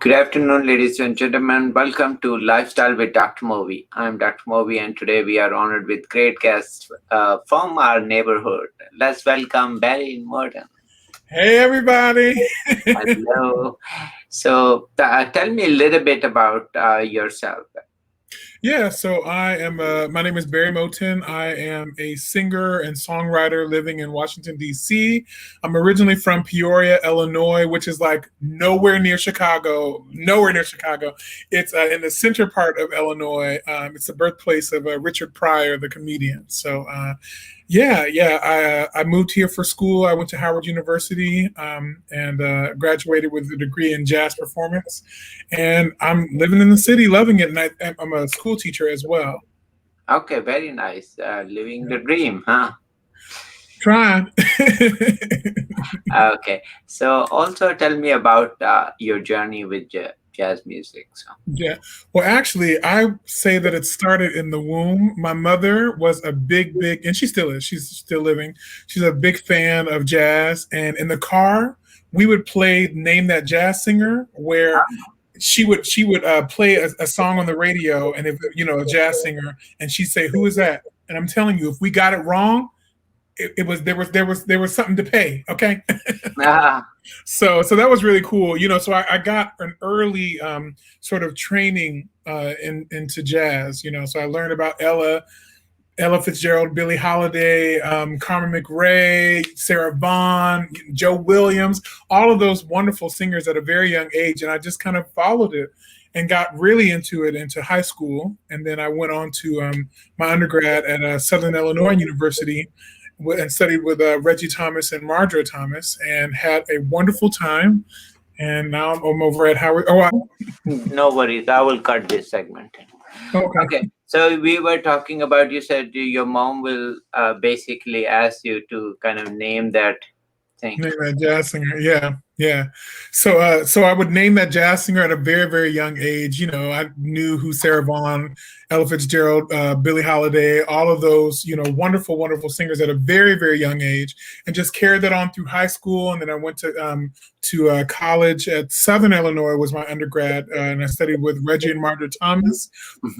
Good afternoon, ladies and gentlemen. Welcome to Lifestyle with Dr. Movi. I'm Dr. Movi, and today we are honored with great guests from our neighborhood. Let's welcome Bary Moton. Hey, everybody. Hello. So, tell me a little bit about yourself. Yeah, so my name is Bary Moton. I am a singer and songwriter living in Washington, D.C. I'm originally from Peoria, Illinois, which is like nowhere near Chicago. It's in the center part of Illinois. It's the birthplace of Richard Pryor, the comedian. So, I moved here for school. I went to Howard University and graduated with a degree in jazz performance. And I'm living in the city, loving it. And I'm a school teacher as well. Okay, very nice. Living the dream, huh? Trying. Okay. So, also tell me about your journey with jazz music. So. Yeah. Well, actually, I say that it started in the womb. My mother was a big, and she still is. She's still living. She's a big fan of jazz. And in the car, we would play Name That Jazz Singer, where she would play a song on the radio, and if a jazz singer, and she'd say, "Who is that?" And I'm telling you, if we got it wrong, there was something to pay. Okay. So that was really cool. So I got an early sort of training into jazz. So I learned about Ella Fitzgerald, Billie Holiday, Carmen McRae, Sarah Vaughan, Joe Williams, all of those wonderful singers at a very young age. And I just kind of followed it and got really into it into high school. And then I went on to my undergrad at Southern Illinois University and studied with Reggie Thomas and Marjorie Thomas and had a wonderful time. And now I'm over at Howard. No worries. I will cut this segment. Okay. So we were talking about, you said your mom will basically ask you to kind of name that thing. Name that jazz singer. Yeah. So I would name that jazz singer at a very, very young age. I knew who Sarah Vaughan, Ella Fitzgerald, Billie Holiday, all of those, wonderful, wonderful singers at a very, very young age, and just carried that on through high school. And then I went to college at Southern Illinois was my undergrad, and I studied with Reggie and Marjorie Thomas,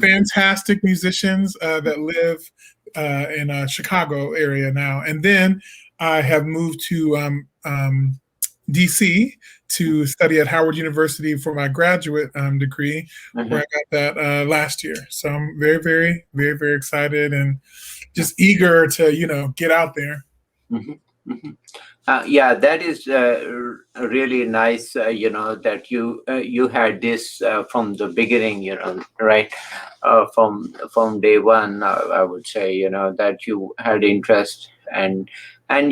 fantastic musicians that live in Chicago area now. And then I have moved to DC to study at Howard University for my graduate degree, where I got that last year. So I'm very, very, very, very excited and just eager to, get out there. Yeah, that is really nice, that you had this from the beginning, right? From day one, I would say, that you had interest. And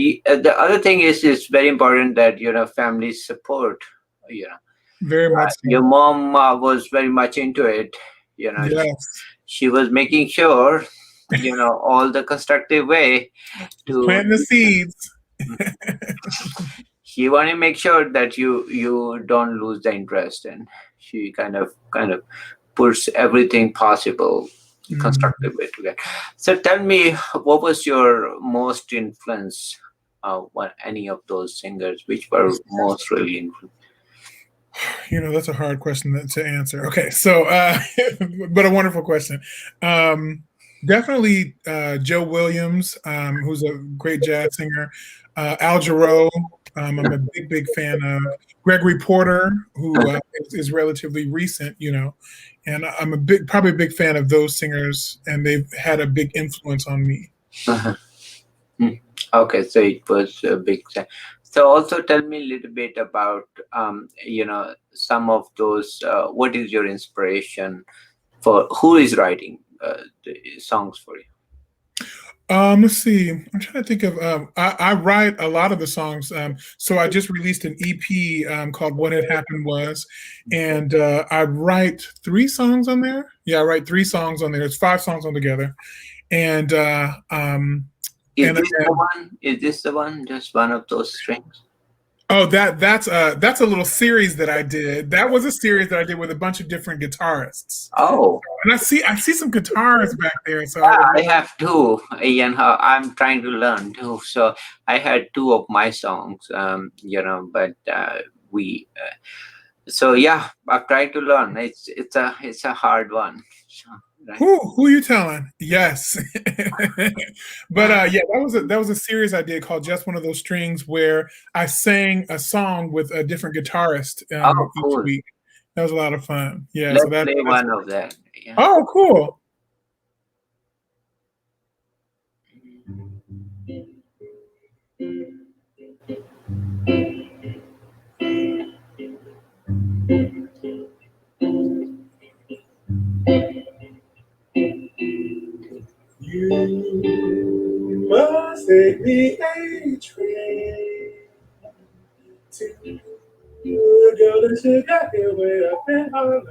the other thing is very important that, family support, Very much so. Your mom was very much into it, Yes. She was making sure, all the constructive way to plant the seeds. She want to make sure that you don't lose the interest, and she kind of puts everything possible constructive way to get. So tell me, what was your most influence? Any of those singers, which were most really influenced? That's a hard question to answer. Okay, so but a wonderful question. Definitely Joe Williams, who's a great jazz singer. Al Jarreau, I'm a big fan of. Gregory Porter, who is relatively recent, and I'm probably a big fan of those singers, and they've had a big influence on me. Okay, so it was a big thing. So also tell me a little bit about, some of those, what is your inspiration for, who is writing the songs for you? Let's see. I'm trying to think of. I write a lot of the songs. So I just released an EP called "What Had Happened Was," and I write 3 songs on there. Yeah, I write 3 songs on there. It's 5 songs altogether, and is this the one? Is this the one? Just one of those strings? Oh, that's a little series that I did. That was a series that I did with a bunch of different guitarists. Oh, and I see some guitars back there. So I have 2, and I'm trying to learn too. So I had 2 of my songs, but we So yeah, I've tried to learn. It's a hard one. So, right. Who you telling? Yes, but yeah, that was a series I did called Just One of Those Strings, where I sang a song with a different guitarist Oh, each cool. week. That was a lot of fun. Yeah, so Let's play that's one of that. Yeah. oh cool. You must take the A train to go to Chicago way up in Harlem.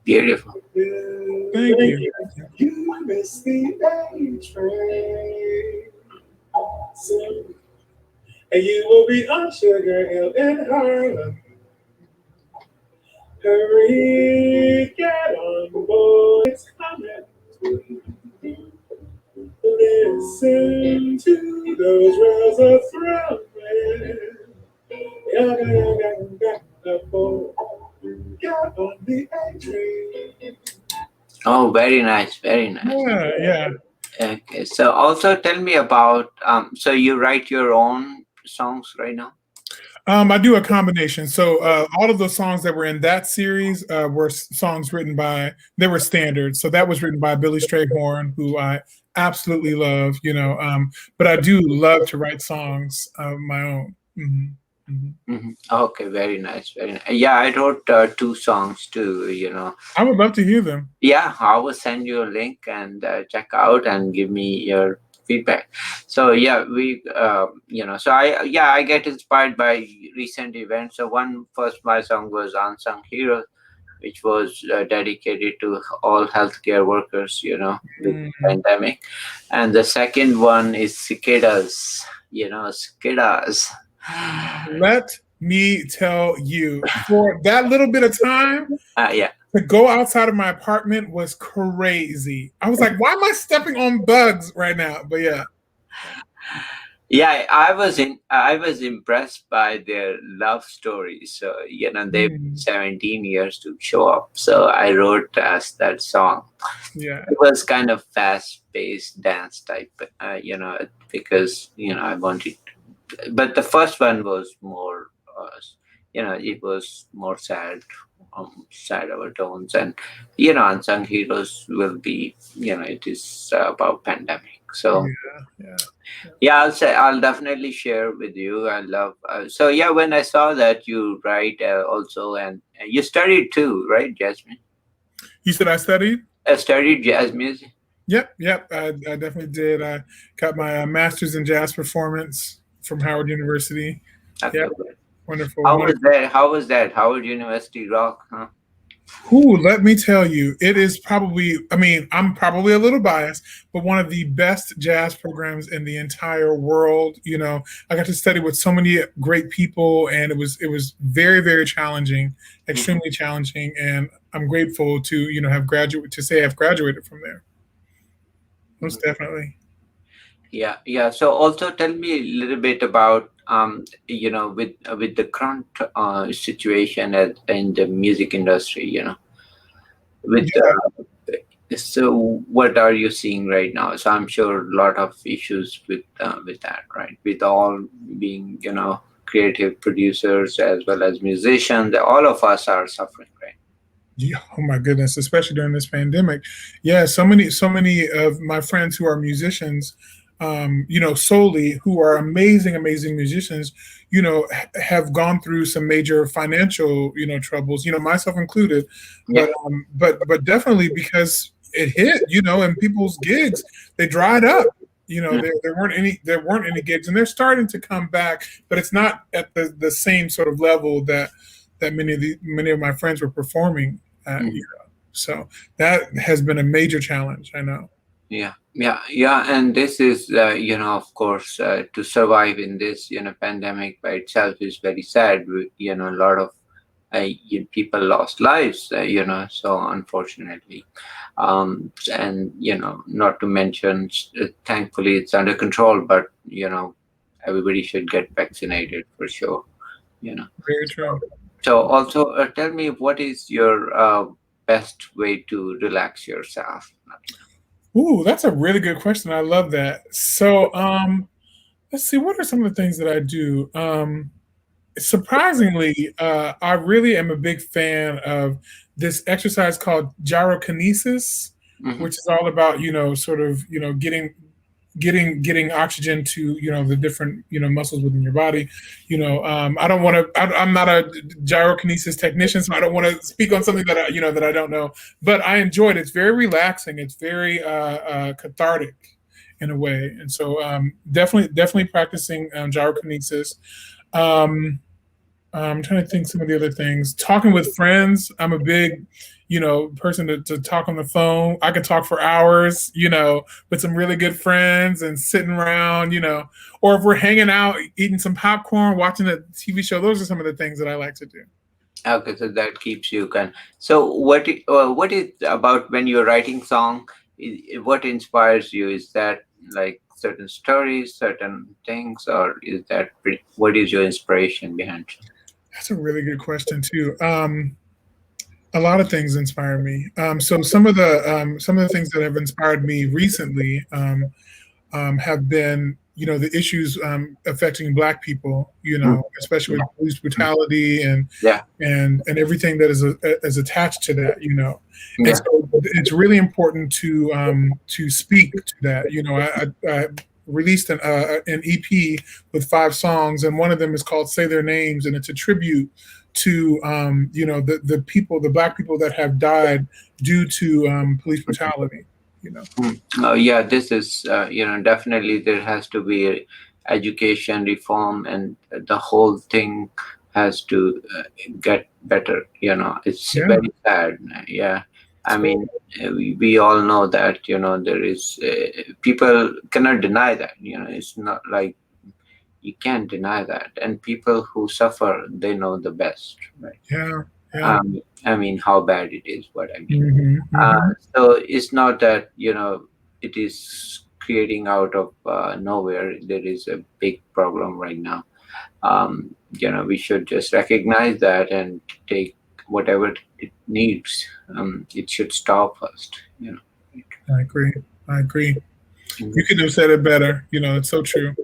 Beautiful. Thank you. You miss the A train soon, and you will be on Sugar Hill in Harlem. Hurry, get on board, it's coming. Listen to those rails are thrumming. Yaga, yaga, yaga, boy. Get on the A train. Oh, very nice. Very nice. Yeah, yeah. Okay. So also tell me about so you write your own songs right now? I do a combination. So all of those songs that were in that series were songs written by. They were standards. So that was written by Billy Strayhorn, who I absolutely love. But I do love to write songs of my own. Okay, very nice, very nice. Yeah, I wrote two songs too. I would love to hear them. Yeah, I will send you a link and check out and give me your feedback. So yeah, so I get inspired by recent events. So one first my song was Unsung Heroes, which was dedicated to all healthcare workers, with the Mhm. pandemic. And the second one is cicadas, cicadas. Let me tell you, for that little bit of time, Yeah. to go outside of my apartment was crazy. I was like, why am I stepping on bugs right now? But yeah. Yeah, I was impressed by their love story. So, they've Mm, 17 years to show up. So I wrote us that song. yeah. It was kind of fast paced dance type, because, I wanted, but the first one was more, it was more sad, sad overtones. And, Unsung Heroes will be, it is about pandemic. So, Yeah. Yeah. yeah, I'll definitely share with you. I love so yeah. When I saw that you write also, and you studied too, right, Jasmine? You said I studied? I studied jazz music. Yep. Yep. I definitely did. I got my master's in jazz performance from Howard University. Okay. Yep. Wonderful. How was Wonderful. that? How was that? Howard University rock? Huh? Who, let me tell you, it is probably, I mean, I'm probably a little biased, but one of the best jazz programs in the entire world. I got to study with so many great people, and it was very, very challenging, Mhm. extremely challenging. And I'm grateful to, have graduated from there. Most definitely. Yeah, yeah. So also tell me a little bit about with the current situation in the music industry. With Yeah. So what are you seeing right now? So I'm sure a lot of issues with that, right? With all being creative producers as well as musicians, all of us are suffering, right? Yeah, oh my goodness, especially during this pandemic. Yeah, so many of my friends who are musicians, solely who are amazing, amazing musicians, have gone through some major financial, troubles, myself included, Yeah. but definitely because it hit, and people's gigs, they dried up. Mm. There weren't any gigs, and they're starting to come back, but it's not at the same sort of level that many of my friends were performing at. Mhm. So that has been a major challenge. I know. Yeah, yeah, yeah. And this is, of course, to survive in this, pandemic by itself is very sad. A lot of people lost lives, so unfortunately. And, not to mention, thankfully it's under control, but, everybody should get vaccinated for sure, you know. Very true. So also tell me, what is your best way to relax yourself? Ooh, that's a really good question. I love that. So, let's see. What are some of the things that I do? Surprisingly, I really am a big fan of this exercise called gyrokinesis, Hmm. which is all about sort of getting oxygen to the different muscles within your body. I don't want to. I'm not a gyrokinesis technician, so I don't want to speak on something that I don't know. But I enjoy it. It's very relaxing. It's very cathartic in a way, and so definitely practicing gyrokinesis. Um, I'm trying to think some of the other things. Talking with friends. I'm a big, person to talk on the phone. I could talk for hours, with some really good friends and sitting around, or if we're hanging out, eating some popcorn, watching a TV show. Those are some of the things that I like to do. Okay, so that keeps you can. So what is about when you're writing song? What inspires you? Is that like certain stories, certain things, or is that what is your inspiration behind? That's a really good question too. A lot of things inspire me. So some of the things that have inspired me recently have been the issues affecting Black people, Mm. especially Yeah, with police brutality and yeah, everything that is attached to that, and yeah. so it's really important to speak to that. I released an EP with 5 songs, and one of them is called "Say Their Names," and it's a tribute to the people, the Black people that have died due to police brutality. You know. Mm. Yeah, this is, definitely there has to be education reform, and the whole thing has to get better. It's Yeah. very sad. Yeah. I mean, we all know that, there is, people cannot deny that, it's not like you can't deny that. And people who suffer, they know the best, right? Yeah. Yeah. I mean, how bad it is, what I mean. Hmm. Uh, Hmm. so it's not that it is creating out of nowhere. There is a big problem right now. We should just recognize that and take whatever it needs. It should stop first. I agree. I agree. You Mhm. could have said it better. It's so true.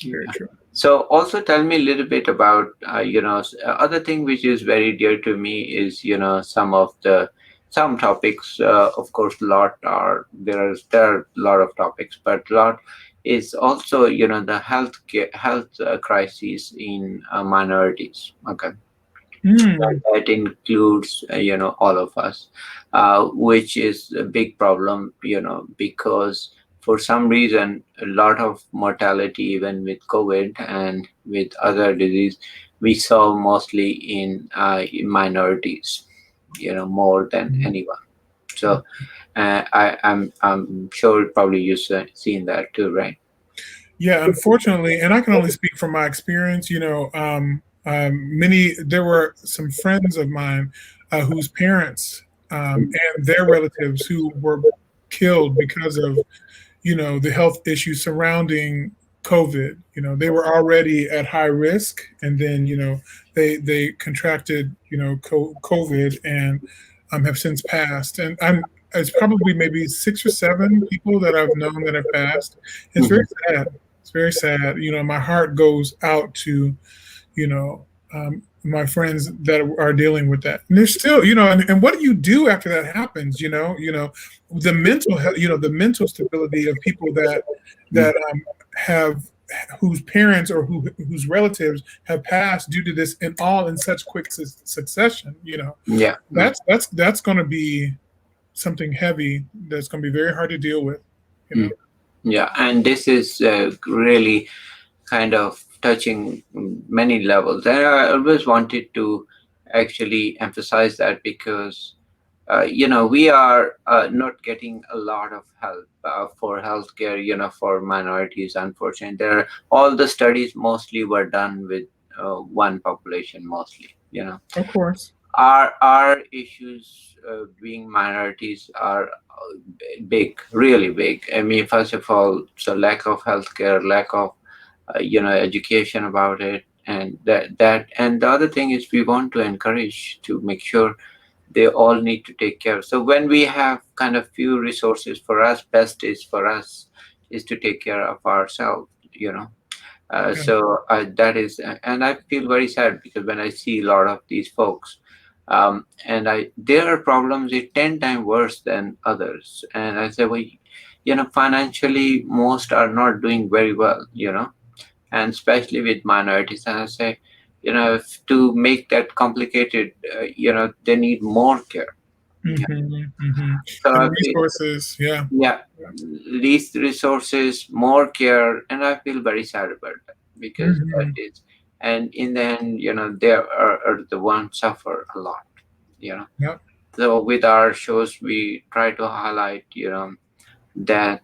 Very true. So also tell me a little bit about other thing which is very dear to me is some topics, of course lot are there are a lot of topics, but lot is also the health crises in minorities. Okay. Mm. That includes all of us, which is a big problem, because for some reason a lot of mortality even with COVID and with other disease we saw mostly in minorities, more than anyone. So I'm sure probably you've seen that too, right? Yeah, unfortunately, and I can only speak from my experience. Many there were some friends of mine whose parents and their relatives who were killed because of the health issues surrounding COVID. They were already at high risk, and then they contracted COVID and have since passed. And it's probably maybe 6 or 7 people that I've known that have passed. It's very Mhm. sad. It's very sad. My heart goes out to you know, my friends that are dealing with that. And there's still, and what do you do after that happens? The mental, the mental stability of people that have whose parents or whose relatives have passed due to this, and all in such quick succession. Yeah. That's going to be something heavy. That's going to be very hard to deal with. You know. Mm. Yeah, and this is really kind of touching many levels. And I always wanted to actually emphasize that because, we are not getting a lot of help for healthcare, for minorities, unfortunately. All the studies mostly were done with one population, mostly, Of course. Our issues being minorities are big, really big. I mean, first of all, so lack of healthcare, lack of education about it. And that and the other thing is we want to encourage to make sure they all need to take care. So when we have kind of few resources for us, best is for us is to take care of ourselves, you know. Yeah. That is, and I feel very sad because when I see a lot of these folks, and their problems is 10 times worse than others, and I say, well, you know, financially most are not doing very well, you know, and especially with minorities. And I say, you know, to make that complicated, you know, they need more care. Yeah. So And I feel, resources. Yeah. yeah, least resources, more care, and I feel very sad about that because that Hmm. is, and in the end, you know, they are the ones suffer a lot, you know. Yep. So with our shows, we try to highlight, you know, that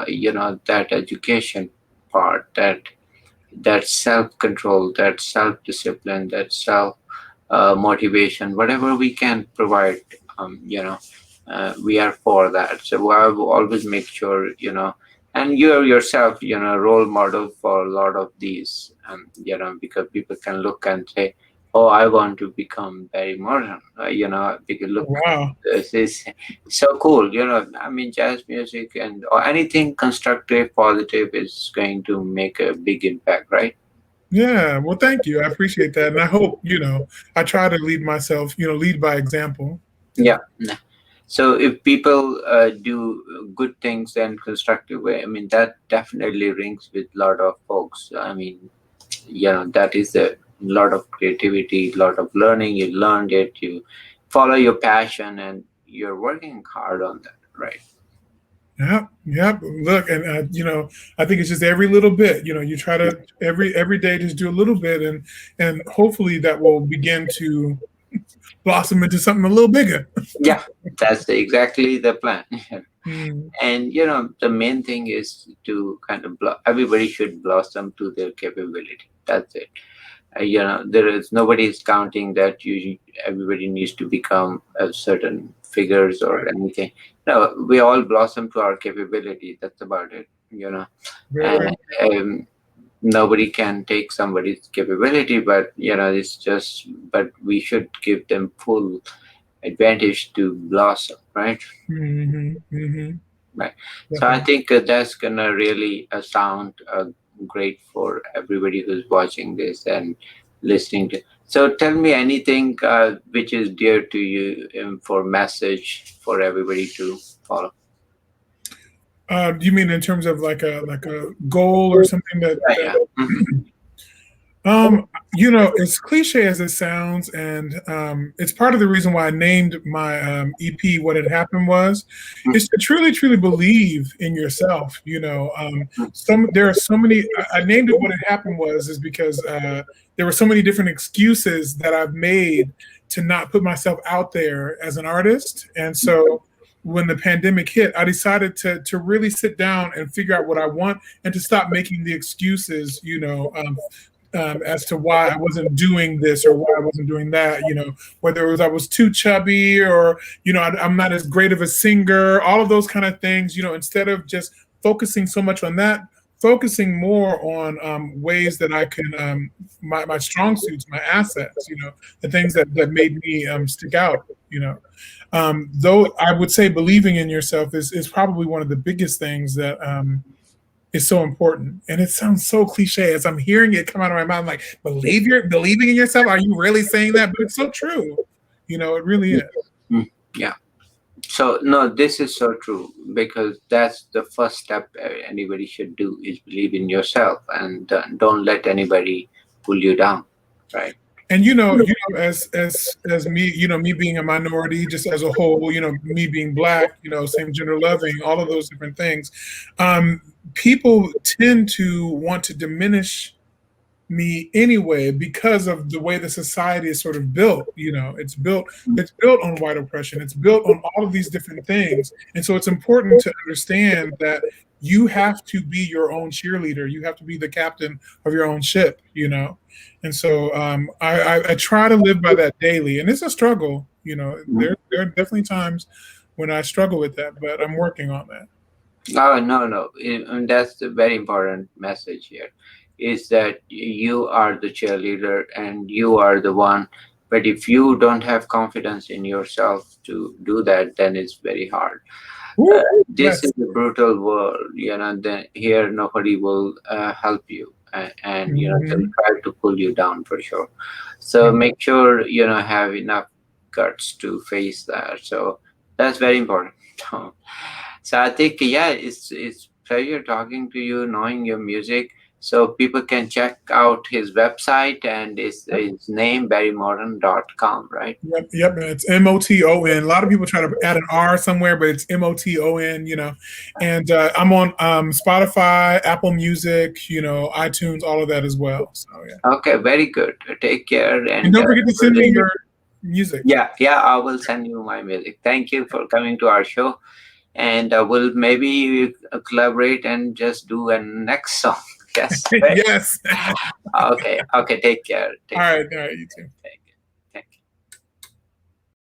you know, that education part, that self control, that self discipline, that self motivation, whatever we can provide, you know, we are for that. So I will always make sure, you know, and you are yourself, you know, role model for a lot of these, you know, because people can look and say, oh, I want to become Bary Moton, you know, because Oh, look, wow. this is so cool, you know. I mean, jazz music and or anything constructive, positive is going to make a big impact, right? Yeah. Well, thank you. I appreciate that. And I hope, I try to lead myself, lead by example. Yeah. Yeah. So if people do good things and constructive way, I mean, that definitely rings with a lot of folks. I mean, you know, that is a lot of creativity, lot of learning. You learned it, you follow your passion, and you're working hard on that, right? Yep. Yep. Look, and I think it's just every little bit. You try to every day just do a little bit, and hopefully that will begin to blossom into something a little bigger. Yeah, that's exactly the plan. Mm, And you know, the main thing is to kind of everybody should blossom to their capability. That's it. You know, there is nobody is counting that everybody needs to become a certain figures or right. anything. No, we all blossom to our capability. That's about it, you know. Very, And very. nobody can take somebody's capability, but you know, it's just, but we should give them full advantage to blossom, right? Hmm. Hmm. Right. So I Definitely. think that's gonna really sound great for everybody who's watching this and listening to. So tell me anything which is dear to you for message for everybody to follow. Do you mean in terms of like a goal or something that Yeah, that yeah. Mhm. As cliche as it sounds, and it's part of the reason why I named my EP what had happened was, is to truly, truly believe in yourself. There are so many. I named it what had happened was is because there were so many different excuses that I've made to not put myself out there as an artist, and so when the pandemic hit, I decided to really sit down and figure out what I want and to stop making the excuses. As to why I wasn't doing this or why I wasn't doing that, whether it was I was too chubby or, I'm not as great of a singer, all of those kind of things, instead of just focusing so much on that, focusing more on ways that I can, my strong suits, my assets, the things that made me stick out, though I would say believing in yourself is probably one of the biggest things that, is so important. And it sounds so cliche as I'm hearing it come out of my mouth. I'm like, believing in yourself. Are you really saying that? But it's so true. It really is. Mm, yeah. So no, this is so true because that's the first step anybody should do is believe in yourself and don't let anybody pull you down, right? And as me, me being a minority, just as a whole, me being black, same gender loving, all of those different things, people tend to want to diminish me anyway because of the way the society is sort of built. It's built on white oppression, it's built on all of these different things, and so it's important to understand that you have to be your own cheerleader, you have to be the captain of your own ship. And so I try to live by that daily, and it's a struggle. There are definitely times when I struggle with that, but I'm working on that. Oh, no, no. And that's the very important message here. is that you are the cheerleader and you are the one. But if you don't have confidence in yourself to do that, then it's very hard. uh, Woo, this is yes. a brutal world, then here nobody will help you, and they'll Hmm. try to pull you down for sure. So make sure have enough guts to face that. So that's very important. So I think, yeah, it's pleasure talking to you, knowing your music. So people can check out his website, and his name barrymoton.com, right? Yep, yep, and it's Moton. A lot of people try to add an R somewhere, but it's Moton. And I'm on Spotify, Apple Music, iTunes, all of that as well. So yeah, Okay, very good. Take care, and and don't forget to send me really, your music. yeah, I will send you my music. Thank you for coming to our show, and we'll maybe collaborate and just do a next song. Yes. Right. Yes. Okay. Okay. Take care. All Take care. right, all right, you too.